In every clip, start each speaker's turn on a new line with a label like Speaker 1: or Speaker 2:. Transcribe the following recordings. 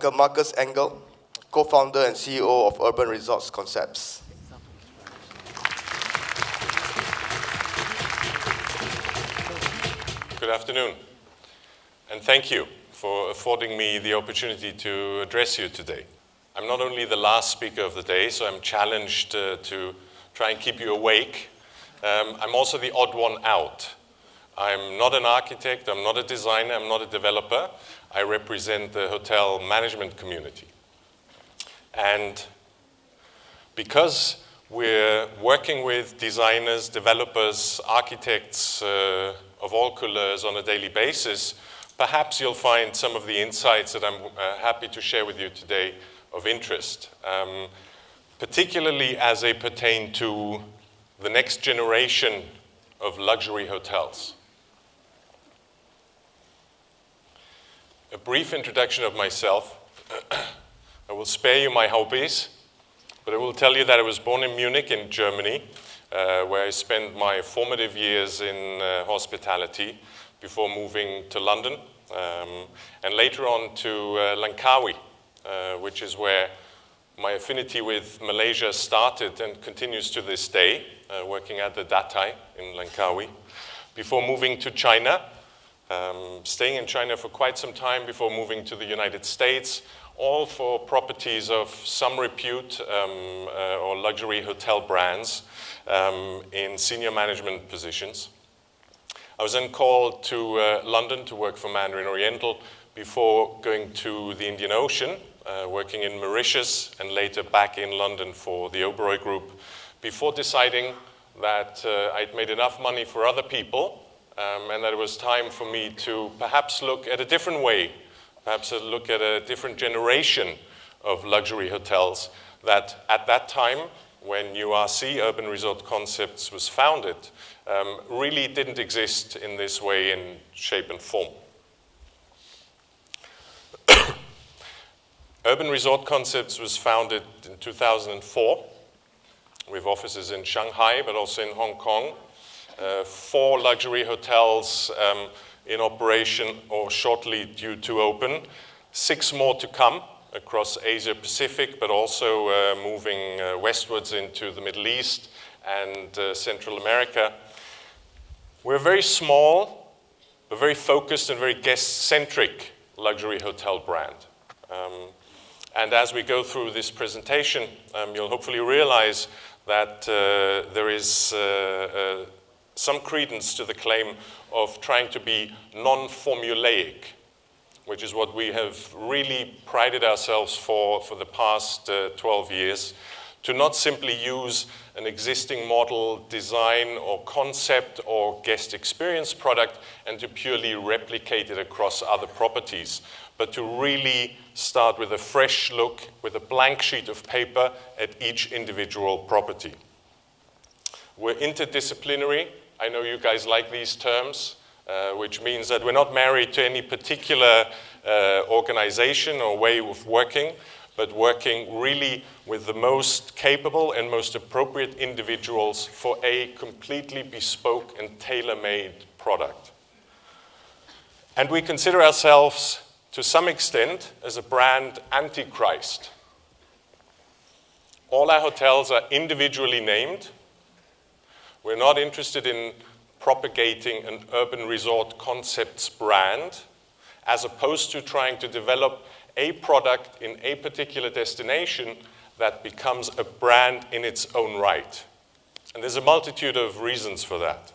Speaker 1: Dr. Markus Engel, co-founder and CEO of Urban Resorts Concepts.
Speaker 2: Good afternoon, and thank you for affording me the opportunity to address you today. I'm not only the last speaker of the day, so I'm challenged to try and keep you awake. I'm also the odd one out. I'm not an architect, I'm not a designer, I'm not a developer. I represent the hotel management community. And because we're working with designers, developers, architects of all couleurs on a daily basis, perhaps you'll find some of the insights that I'm happy to share with you today of interest, particularly as they pertain to the next generation of luxury hotels. A brief introduction of myself. I will spare you my hobbies, but I will tell you that I was born in Munich in Germany, where I spent my formative years in hospitality before moving to London, and later on to Langkawi, which is where my affinity with Malaysia started and continues to this day, working at the Datai in Langkawi, before moving to China, staying in China for quite some time before moving to the United States, all for properties of some repute or luxury hotel brands in senior management positions. I was then called to London to work for Mandarin Oriental before going to the Indian Ocean, working in Mauritius and later back in London for the Oberoi Group, before deciding that I'd made enough money for other people and that it was time for me to perhaps look at a different way, perhaps look at a different generation of luxury hotels that at that time, when URC, Urban Resort Concepts, was founded, really didn't exist in this way in shape and form. Urban Resort Concepts was founded in 2004. We have offices in Shanghai, but also in Hong Kong. 4 luxury hotels in operation or shortly due to open. 6 more to come across Asia Pacific, but also moving westwards into the Middle East and Central America. We're a very small, but very focused and very guest-centric luxury hotel brand. And as we go through this presentation, you'll hopefully realize that there is some credence to the claim of trying to be non-formulaic, which is what we have really prided ourselves for the past 12 years, to not simply use an existing model, design, or concept, or guest experience product and to purely replicate it across other properties, but to really start with a fresh look, with a blank sheet of paper at each individual property. We're interdisciplinary. I know you guys like these terms, which means that we're not married to any particular organization or way of working, but working really with the most capable and most appropriate individuals for a completely bespoke and tailor-made product. And we consider ourselves, to some extent, as a brand Antichrist. All our hotels are individually named. We're not interested in propagating an urban resort concepts brand, as opposed to trying to develop a product in a particular destination that becomes a brand in its own right. And there's a multitude of reasons for that.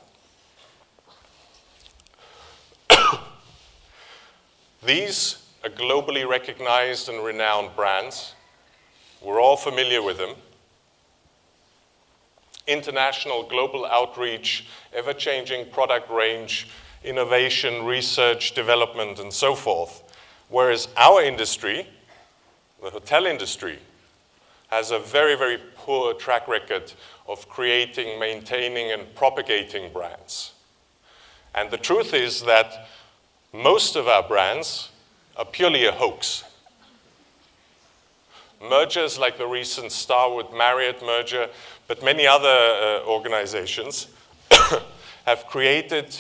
Speaker 2: These are globally recognized and renowned brands. We're all familiar with them. International, global outreach, ever-changing product range, innovation, research, development, and so forth. Whereas our industry, the hotel industry, has a very, very poor track record of creating, maintaining, and propagating brands. And the truth is that most of our brands are purely a hoax. Mergers like the recent Starwood-Marriott merger, but many other organizations have created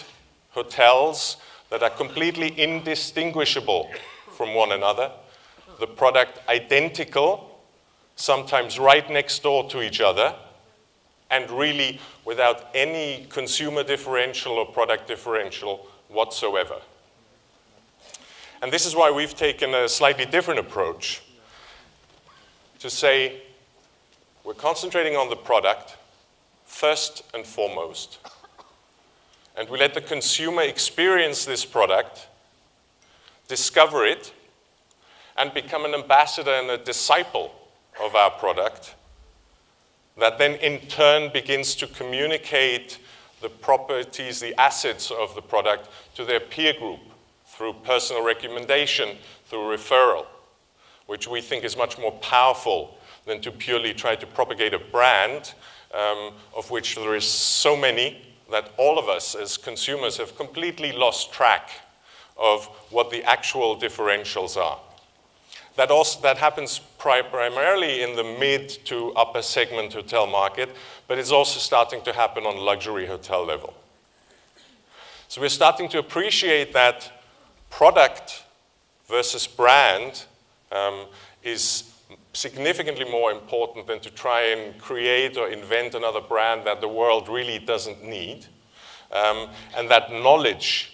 Speaker 2: hotels that are completely indistinguishable from one another. the product identical, sometimes right next door to each other, and really without any consumer differential or product differential whatsoever. And this is why we've taken a slightly different approach to say we're concentrating on the product first and foremost. And we let the consumer experience this product, discover it, and become an ambassador and a disciple of our product that then in turn begins to communicate the properties, the assets of the product to their peer group through personal recommendation, through referral, which we think is much more powerful than to purely try to propagate a brand of which there is so many that all of us as consumers have completely lost track of what the actual differentials are. That happens primarily in the mid to upper segment hotel market, but it's also starting to happen on luxury hotel level. So we're starting to appreciate that product versus brand is significantly more important than to try and create or invent another brand that the world really doesn't need. And that knowledge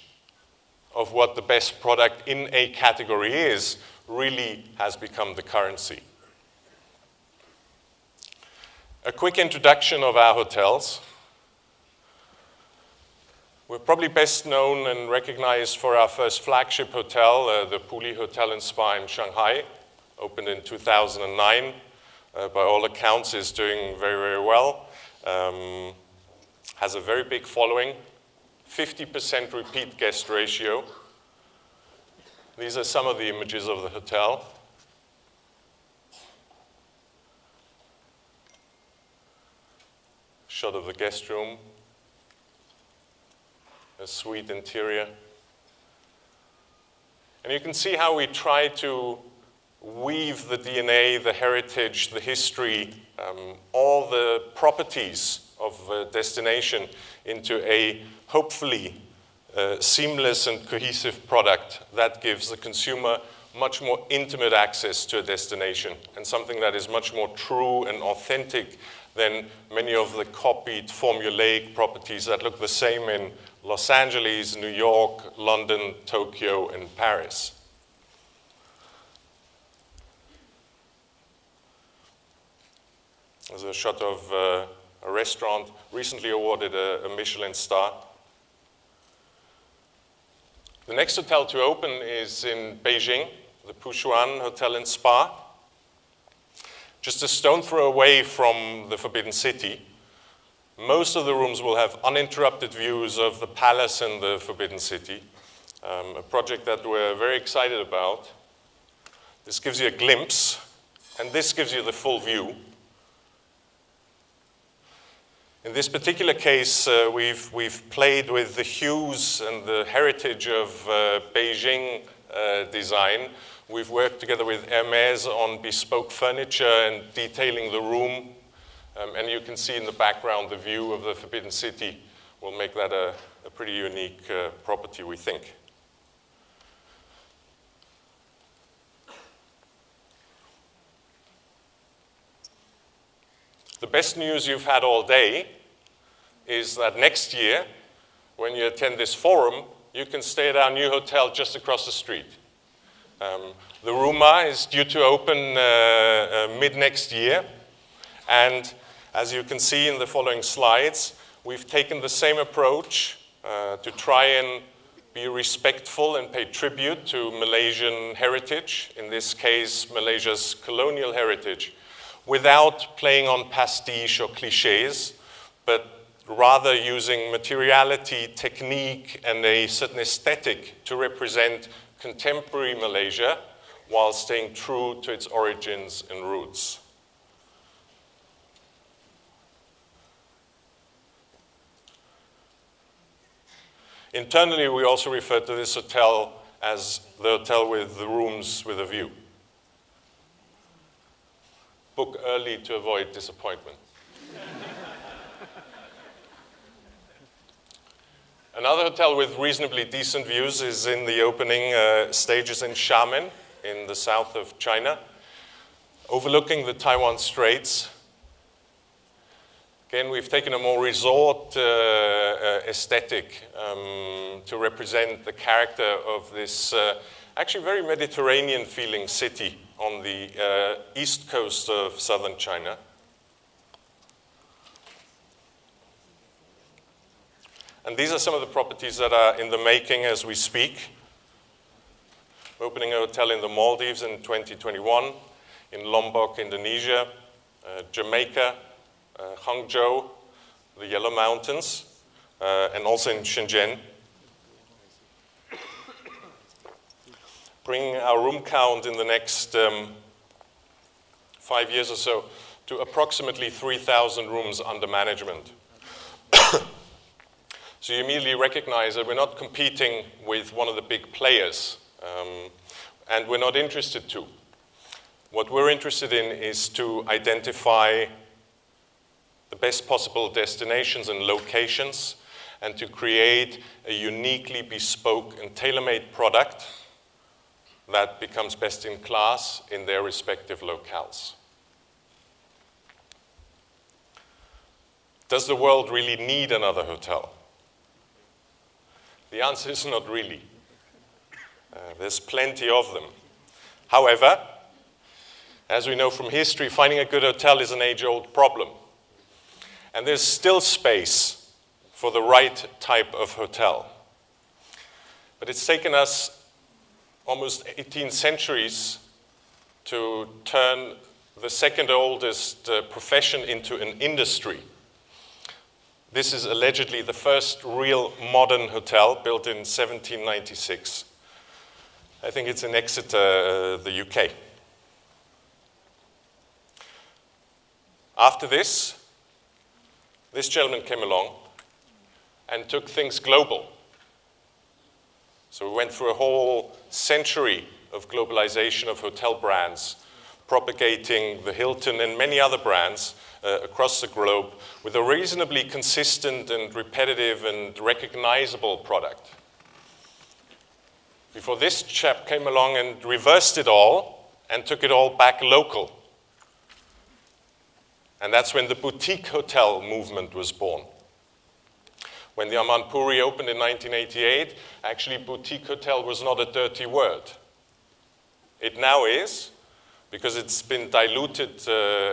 Speaker 2: of what the best product in a category is really has become the currency. A quick introduction of our hotels. We're probably best known and recognized for our first flagship hotel, the PuLi Hotel and Spa in Shanghai, opened in 2009. By all accounts, is doing very, very well. Has a very big following, 50% repeat guest ratio. These are some of the images of the hotel. Shot of the guest room. A suite interior. And you can see how we try to weave the DNA, the heritage, the history, all the properties of a destination into a hopefully seamless and cohesive product that gives the consumer much more intimate access to a destination and something that is much more true and authentic than many of the copied formulaic properties that look the same in Los Angeles, New York, London, Tokyo, and Paris. There's a shot of a restaurant recently awarded a Michelin star. The next hotel to open is in Beijing, the Puxuan Hotel and Spa. Just a stone throw away from the Forbidden City. Most of the rooms will have uninterrupted views of the palace and the Forbidden City, a project that we're very excited about. This gives you a glimpse, and this gives you the full view. In this particular case, we've played with the hues and the heritage of Beijing design. We've worked together with Hermès on bespoke furniture and detailing the room. And you can see in the background the view of the Forbidden City will make that a pretty unique property, we think. The best news you've had all day is that next year, when you attend this forum, you can stay at our new hotel just across the street. The Ruma is due to open mid-next year, and as you can see in the following slides, we've taken the same approach to try and be respectful and pay tribute to Malaysian heritage, in this case, Malaysia's colonial heritage, without playing on pastiche or cliches, but rather using materiality, technique, and a certain aesthetic to represent contemporary Malaysia while staying true to its origins and roots. Internally, we also refer to this hotel as the hotel with the rooms with a view. Book early to avoid disappointment. Another hotel with reasonably decent views is in the opening stages in Xiamen, in the south of China, overlooking the Taiwan Straits. Again, we've taken a more resort aesthetic to represent the character of this actually very Mediterranean-feeling city on the east coast of southern China. And these are some of the properties that are in the making as we speak. We're opening a hotel in the Maldives in 2021, in Lombok, Indonesia, Jamaica, Hangzhou, the Yellow Mountains, and also in Shenzhen. Bringing our room count in the next 5 years or so to approximately 3,000 rooms under management. So you immediately recognize that we're not competing with one of the big players, and we're not interested to. What we're interested in is to identify the best possible destinations and locations, and to create a uniquely bespoke and tailor-made product that becomes best in class in their respective locales. Does the world really need another hotel? The answer is not really. There's plenty of them. However, as we know from history, finding a good hotel is an age-old problem. And there's still space for the right type of hotel. But it's taken us almost 18 centuries to turn the second oldest profession into an industry. This is allegedly the first real modern hotel built in 1796. I think it's in Exeter, the UK. After this gentleman came along and took things global. So we went through a whole century of globalization of hotel brands, propagating the Hilton and many other brands across the globe with a reasonably consistent and repetitive and recognizable product. Before this chap came along and reversed it all and took it all back local. And that's when the boutique hotel movement was born. When the Amanpuri opened in 1988, actually boutique hotel was not a dirty word. It now is, because it's been diluted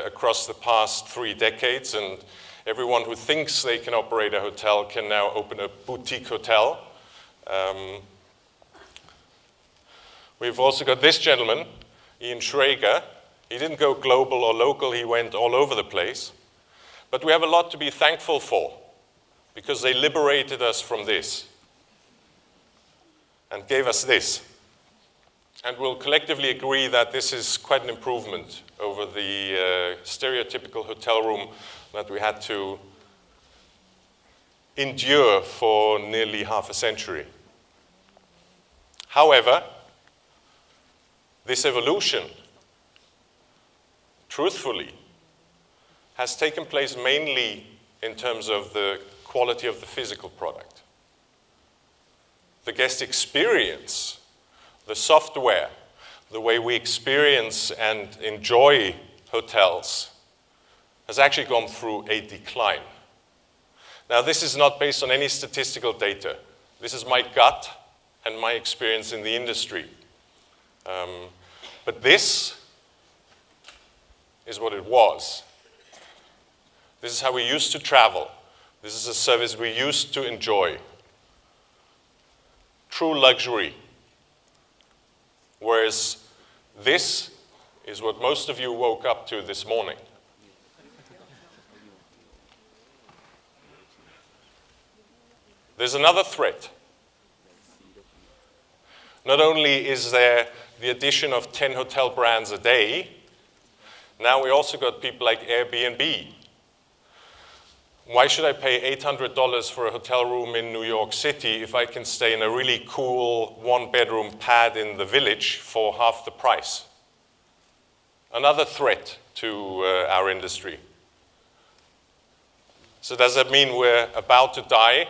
Speaker 2: across the past 3 decades, and everyone who thinks they can operate a hotel can now open a boutique hotel. We've also got this gentleman, Ian Schrager. He didn't go global or local, he went all over the place. But we have a lot to be thankful for, because they liberated us from this and gave us this. And we'll collectively agree that this is quite an improvement over the stereotypical hotel room that we had to endure for nearly half a century. However, this evolution, truthfully, has taken place mainly in terms of the quality of the physical product. The guest experience, the software, the way we experience and enjoy hotels has actually gone through a decline. Now, this is not based on any statistical data. This is my gut and my experience in the industry. But this is what it was. This is how we used to travel. This is a service we used to enjoy. True luxury. Whereas this is what most of you woke up to this morning. There's another threat. Not only is there the addition of 10 hotel brands a day, now we also got people like Airbnb. Why should I pay $800 for a hotel room in New York City if I can stay in a really cool one-bedroom pad in the village for half the price? Another threat to our industry. So does that mean we're about to die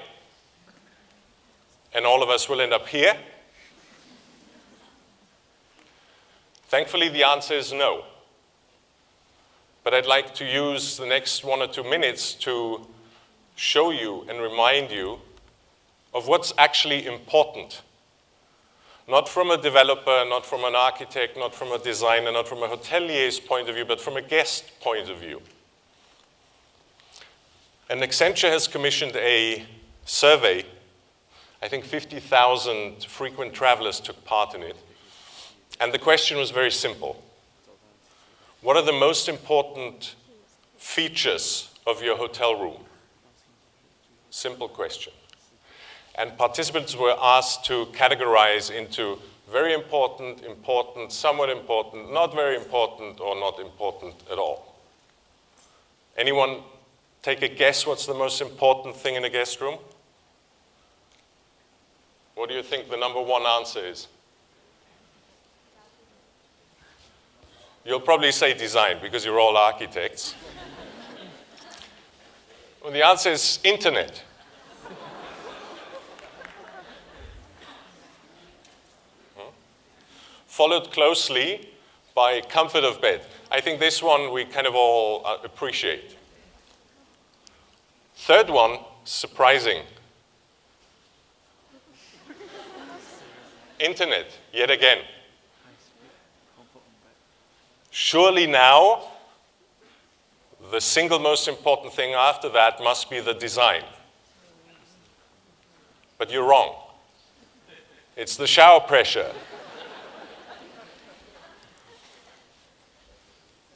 Speaker 2: and all of us will end up here? Thankfully, the answer is no. But I'd like to use the next 1 or 2 minutes to show you and remind you of what's actually important. Not from a developer, not from an architect, not from a designer, not from a hotelier's point of view, but from a guest point of view. And Accenture has commissioned a survey. I think 50,000 frequent travelers took part in it. And the question was very simple. What are the most important features of your hotel room? Simple question. And participants were asked to categorize into very important, important, somewhat important, not very important, or not important at all. Anyone take a guess what's the most important thing in a guest room? What do you think the number one answer is? You'll probably say design because you're all architects. Well, the answer is internet. Followed closely by comfort of bed. I think this one we kind of all appreciate. Third one, surprising. Internet, yet again. Surely now, the single most important thing after that must be the design. But you're wrong. It's the shower pressure.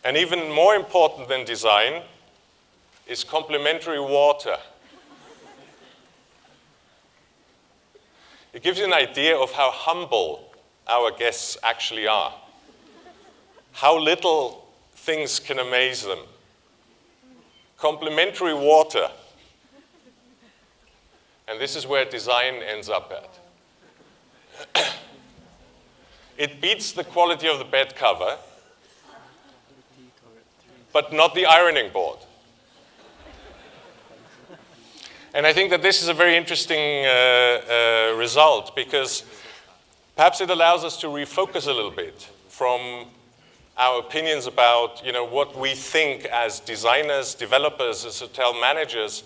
Speaker 2: And even more important than design is complimentary water. It gives you an idea of how humble our guests actually are. How little things can amaze them. Complimentary water. And this is where design ends up at. It beats the quality of the bed cover, but not the ironing board. And I think that this is a very interesting result because perhaps it allows us to refocus a little bit from our opinions about what we think as designers, developers, as hotel managers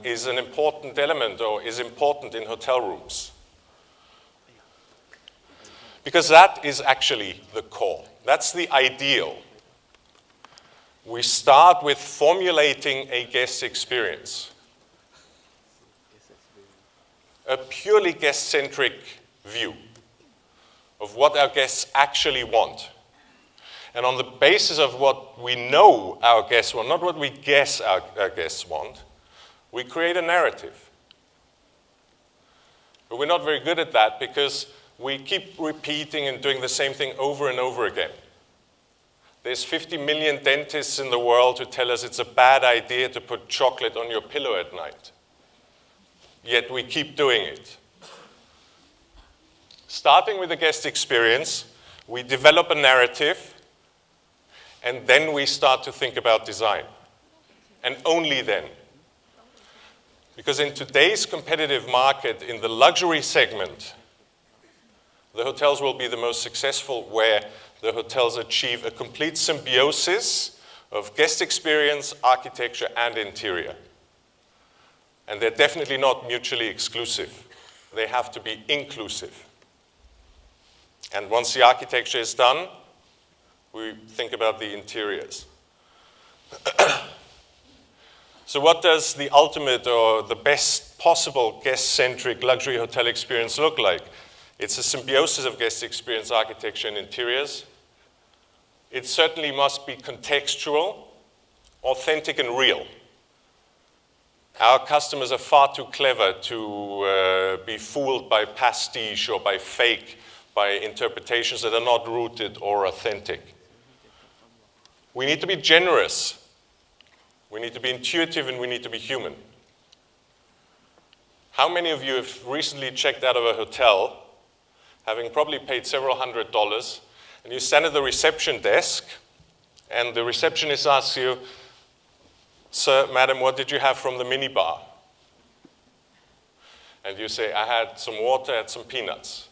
Speaker 2: is an important element or is important in hotel rooms. Because that is actually the core. That's the ideal. We start with formulating a guest experience. A purely guest-centric view of what our guests actually want. And on the basis of what we know our guests want, not what we guess our guests want, we create a narrative. But we're not very good at that because we keep repeating and doing the same thing over and over again. There's 50 million dentists in the world who tell us it's a bad idea to put chocolate on your pillow at night. Yet we keep doing it. Starting with the guest experience, we develop a narrative, and then we start to think about design. And only then. Because in today's competitive market, in the luxury segment, the hotels will be the most successful where the hotels achieve a complete symbiosis of guest experience, architecture, and interior. And they're definitely not mutually exclusive. They have to be inclusive. And once the architecture is done, we think about the interiors. So what does the ultimate or the best possible guest-centric luxury hotel experience look like? It's a symbiosis of guest experience, architecture, and interiors. It certainly must be contextual, authentic, and real. Our customers are far too clever to be fooled by pastiche or by fake, by interpretations that are not rooted or authentic. We need to be generous. We need to be intuitive, and we need to be human. How many of you have recently checked out of a hotel, having probably paid several $100s, and you stand at the reception desk, and the receptionist asks you, "Sir, madam, what did you have from the minibar?" And you say, "I had some water and some peanuts."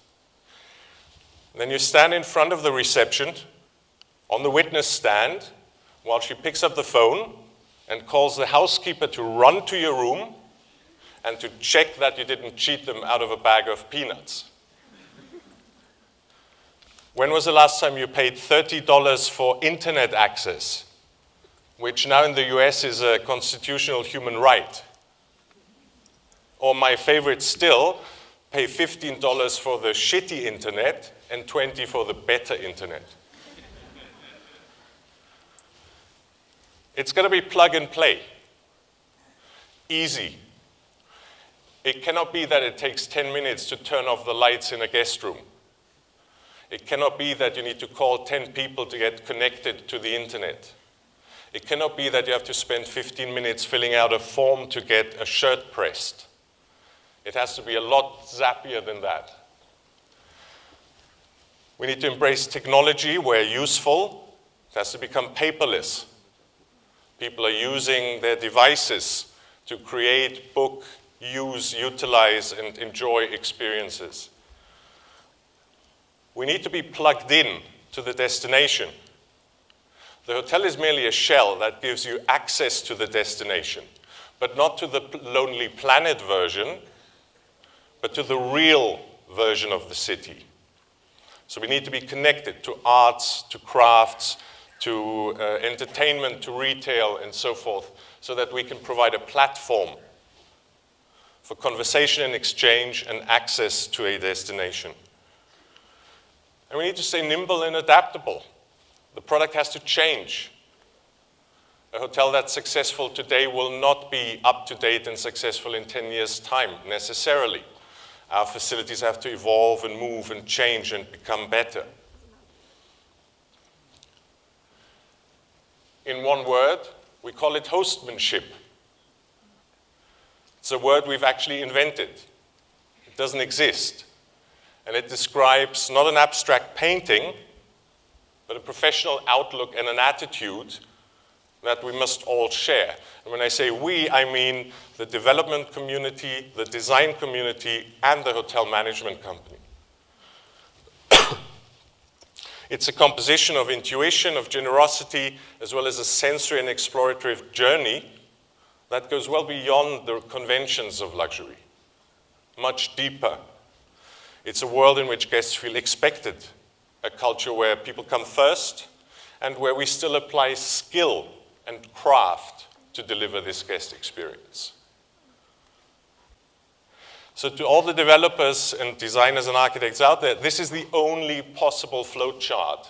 Speaker 2: Then you stand in front of the reception on the witness stand while she picks up the phone and calls the housekeeper to run to your room and to check that you didn't cheat them out of a bag of peanuts. When was the last time you paid $30 for internet access, which now in the US is a constitutional human right? Or my favorite still, pay $15 for the shitty internet and $20 for the better internet. It's going to be plug and play. Easy. It cannot be that it takes 10 minutes to turn off the lights in a guest room. It cannot be that you need to call 10 people to get connected to the internet. It cannot be that you have to spend 15 minutes filling out a form to get a shirt pressed. It has to be a lot zappier than that. We need to embrace technology where useful. It has to become paperless. People are using their devices to create, book, use, utilize, and enjoy experiences. We need to be plugged in to the destination. The hotel is merely a shell that gives you access to the destination, but not to the Lonely Planet version, but to the real version of the city. So we need to be connected to arts, to crafts, to entertainment, to retail, and so forth, so that we can provide a platform for conversation and exchange and access to a destination. And we need to stay nimble and adaptable. The product has to change. A hotel that's successful today will not be up to date and successful in 10 years' time, necessarily. Our facilities have to evolve and move and change and become better. In one word, we call it hostmanship. It's a word we've actually invented. It doesn't exist. And it describes not an abstract painting, but a professional outlook and an attitude that we must all share. And when I say we, I mean the development community, the design community, and the hotel management company. It's a composition of intuition, of generosity, as well as a sensory and exploratory journey that goes well beyond the conventions of luxury, much deeper. It's a world in which guests feel expected, a culture where people come first, and where we still apply skill and craft to deliver this guest experience. So to all the developers and designers and architects out there, this is the only possible flowchart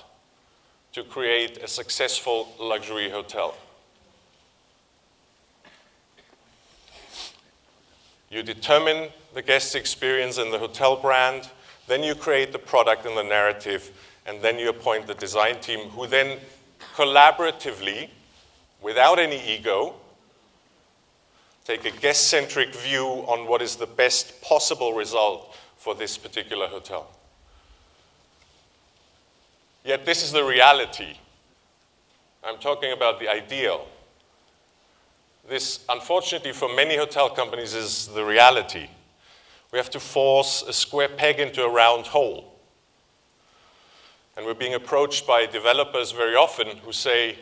Speaker 2: to create a successful luxury hotel. You determine the guest experience and the hotel brand, then you create the product and the narrative, and then you appoint the design team who then collaboratively, without any ego, take a guest-centric view on what is the best possible result for this particular hotel. Yet this is the reality. I'm talking about the ideal. This, unfortunately, for many hotel companies is the reality. We have to force a square peg into a round hole. And we're being approached by developers very often who say,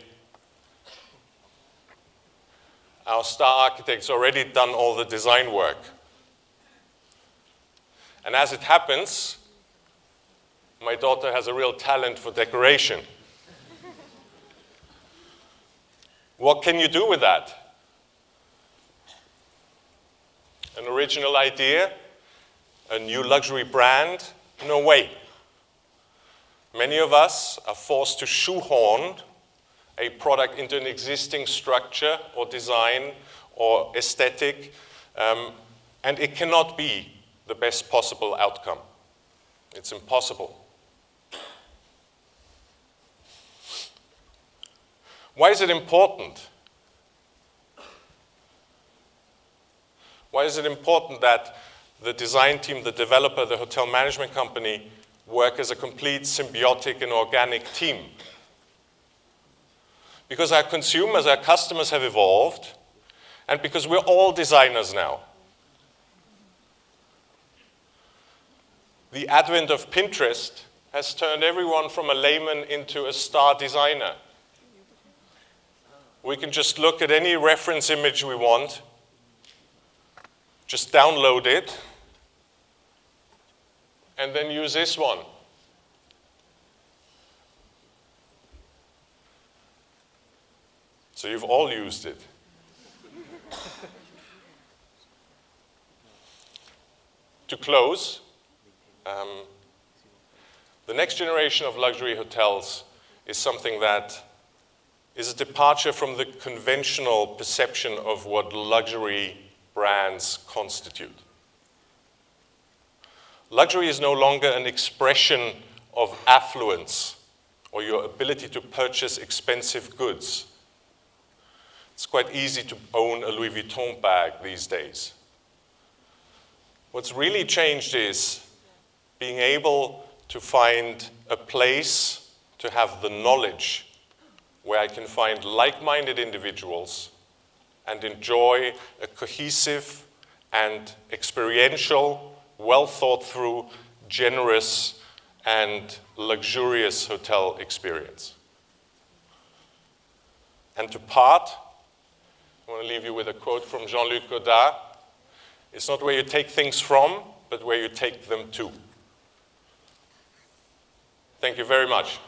Speaker 2: our star architect's already done all the design work. And as it happens, my daughter has a real talent for decoration. What can you do with that? An original idea? A new luxury brand? No way. Many of us are forced to shoehorn a product into an existing structure or design or aesthetic, and it cannot be the best possible outcome. It's impossible. Why is it important? Why is it important that the design team, the developer, the hotel management company work as a complete symbiotic and organic team? Because our consumers, our customers have evolved, and because we're all designers now. The advent of Pinterest has turned everyone from a layman into a star designer. We can just look at any reference image we want, just download it, and then use this one. So you've all used it. To close, the next generation of luxury hotels is something that is a departure from the conventional perception of what luxury brands constitute. Luxury is no longer an expression of affluence or your ability to purchase expensive goods. It's quite easy to own a Louis Vuitton bag these days. What's really changed is being able to find a place to have the knowledge where I can find like-minded individuals and enjoy a cohesive and experiential, well-thought-through, generous, and luxurious hotel experience. And to part, I want to leave you with a quote from Jean-Luc Godard. It's not where you take things from, but where you take them to. Thank you very much.